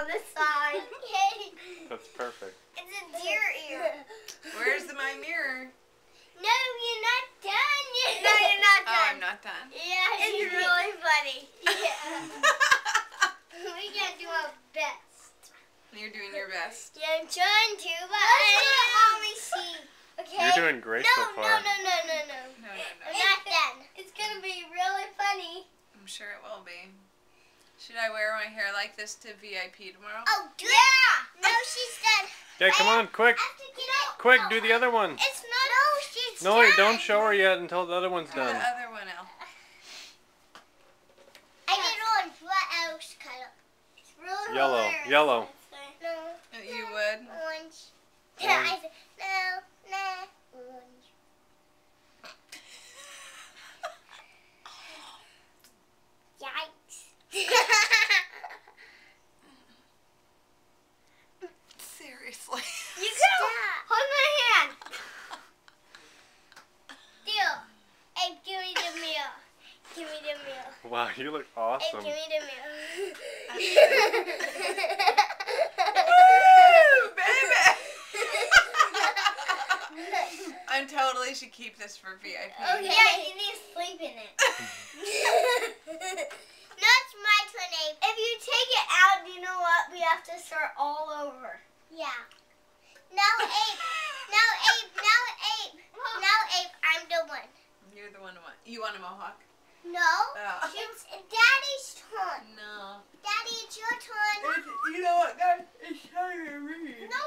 on this side. That's perfect. It's a deer ear. Where's my mirror? No, you're not done yet. No, you're not Oh, done. I'm not done. Yeah, It's really funny. Yeah. We gotta do our best. You're doing your best. Yeah, I'm trying to, but Let's I let Mommy see. Okay. You're doing great so far. No. No. I'm not done. It's gonna be really funny. I'm sure it will be. Should I wear my hair like this to VIP tomorrow? Oh, do it. No, she's done. Okay, come on, quick. I have to get out. Quick, do the other one. It's not. No, she's No, done. wait, don't show her yet until the other one's The done. other one, Elle. I get orange. What else color? It's really Yellow, hilarious. yellow. No. You would? Orange. Orange. I said, no, orange. Yikes. Seriously. You go. Hold my hand. Deal. Hey, give me the meal. Give me the meal. Wow, you look Hey, awesome. give me the meal. Woo, baby! I totally should keep this for VIP. Okay. Yeah, you need to sleep in it. No, it's my turn, Abe. If you take it out, you know what? We have to start all over. Yeah. Now, Abe. Now, Abe. Now, Abe. Now, Abe. I'm the one. You're the one who want. You want a mohawk? No. Oh. It's Daddy's turn. No. Daddy, it's your turn. You know what, guys? It's time to read. No,